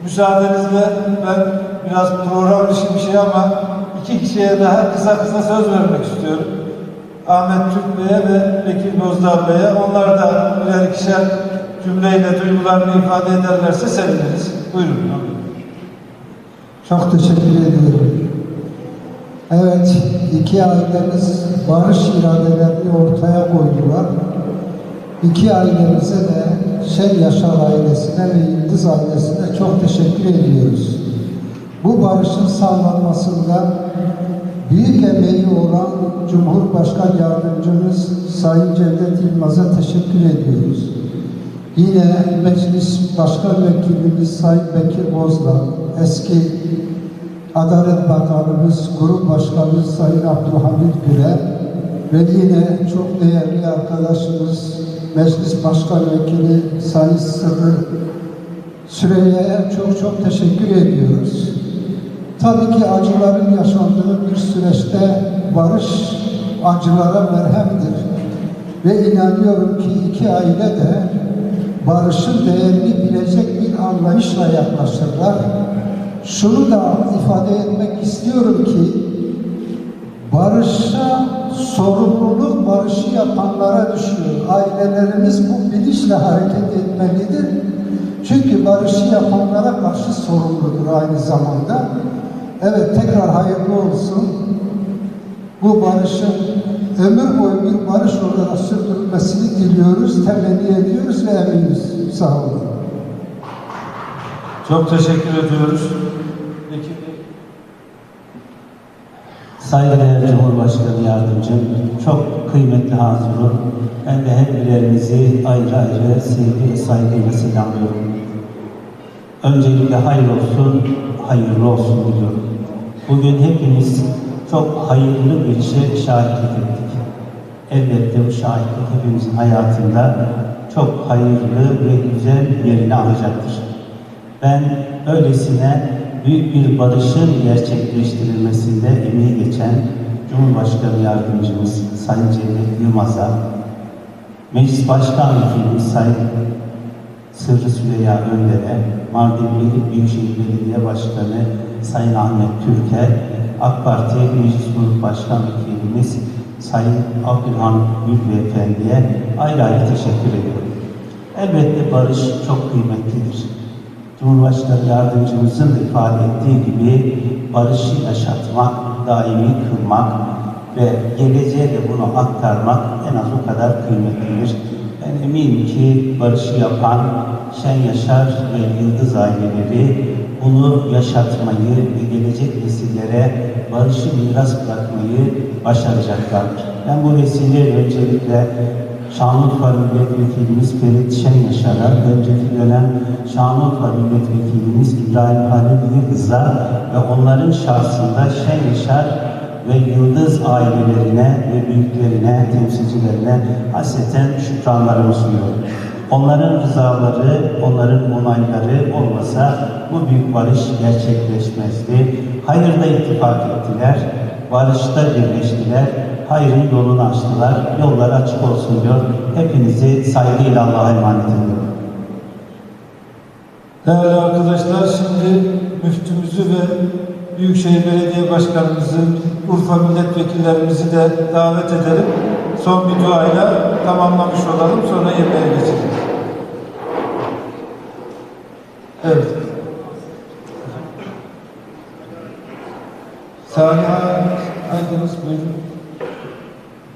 Müsaadenizle ben biraz program dışı bir şey ama iki kişiye daha kısa söz vermek istiyorum. Ahmet Türk Bey'e ve Bekir Bozdağ Bey'e. Onlar da birer ikişer cümleyle duygularını ifade ederlerse seviniriz. Buyurun. Çok teşekkür ediyorum. Evet, iki ailemiz barış iradelerini ortaya koydular. İki ailemize de Şen Yaşar ailesine ve Yıldız ailesine çok teşekkür ediyoruz. Bu barışın sağlanmasında büyük emeği olan Cumhurbaşkan Yardımcımız Sayın Cevdet Yılmaz'a teşekkür ediyoruz. Yine Meclis Başkan Vekilimiz Sayın Bekir Bozdağ, eski Adalet Bakanımız, Grup Başkanımız Sayın Abdülhamid Güler ve yine çok değerli arkadaşımız Meclis Başkan Vekili Sayın Sırrı Süreyya'ya çok teşekkür ediyoruz. Tabii ki acıların yaşandığı bir süreçte barış acılara merhemdir. Ve inanıyorum ki iki aile de barışın değerini bilecek bir anlayışla yaklaşırlar. Şunu da ifade etmek istiyorum ki barışa sorumluluk barışı yapanlara düşüyor. Ailelerimiz bu bilinçle hareket etmelidir. Çünkü barışı yapanlara karşı sorumludur aynı zamanda. Evet, tekrar hayırlı olsun. Bu barışın ömür boyu bir barış olarak sürdürülmesini diliyoruz, temenni ediyoruz ve eminiz. Sağ olun. Çok teşekkür ediyoruz. Peki. Saygıdeğer Cumhurbaşkanı Yardımcım, çok kıymetli hazırım. Ben de her birerinizi ayrı ayrı sevgi ve saygıyla selamlıyorum. Öncelikle hayır olsun, hayırlı olsun diliyorum. Bugün hepimiz çok hayırlı bir işe şahitlik ettik. Elbette bu şahitlik hepimizin hayatında çok hayırlı ve güzel yerini alacaktır. Ben öylesine büyük bir barışın gerçekleştirilmesinde emeği geçen Cumhurbaşkanı Yardımcımız Sayın Cevdet Yılmaz'a, Meclis Başkan Vekilimiz Sayın Sırrı Süreyya Önder'e, Mardin Büyükşehir Belediye Başkanı Sayın Ahmet Türk'e, AK Parti Meclis Grup Başkan Vekilimiz Sayın Abdülhamid Gül Beyefendi'ye ayrı ayrı teşekkür ediyorum. Elbette barış çok kıymetlidir. Cumhurbaşkanı Yardımcımızın da ifade ettiği gibi barışı yaşatmak, daimi kılmak ve geleceğe de bunu aktarmak en az o kadar kıymetlidir. Ben eminim ki barışı yapan Şen Yaşar ve Yıldız aileleri bunu yaşatmayı ve gelecek nesillere barışı miras bırakmayı başaracaklardır. Ben bu vesileyle öncelikle Şanlıurfa Milletvekilimiz Ferit Şen Yaşar'a, önceki dönem Şanlıurfa Milletvekilimiz İbrahim Halil Yıldız'a ve onların şahsında Şen Yaşar ve Yıldız ailelerine ve büyüklerine, temsilcilerine hasreten şükranlarımı sunuyorum. Onların rızaları, onların onayları olmasa bu büyük barış gerçekleşmezdi. Hayırda ittifak ettiler, barışta birleştiler, hayrın yolunu açtılar. Yolları açık olsun diyor. Hepinizi saygıyla Allah'a emanet ediyorum. Değerli arkadaşlar, şimdi müftümüzü ve Büyükşehir Belediye Başkanımızı, Urfa milletvekillerimizi de davet edelim. Son bir duayla tamamlamış olalım. Sonra yemeğe geçelim. Evet. Saniha Aydınız, buyurun.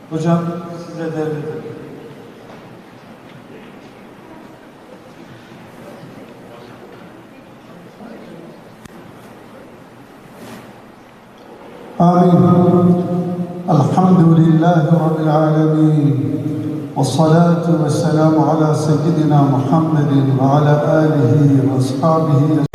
Hocam size devredelim. آمين. الحمد لله رب العالمين والصلاة والسلام على سيدنا محمد وعلى آله وأصحابه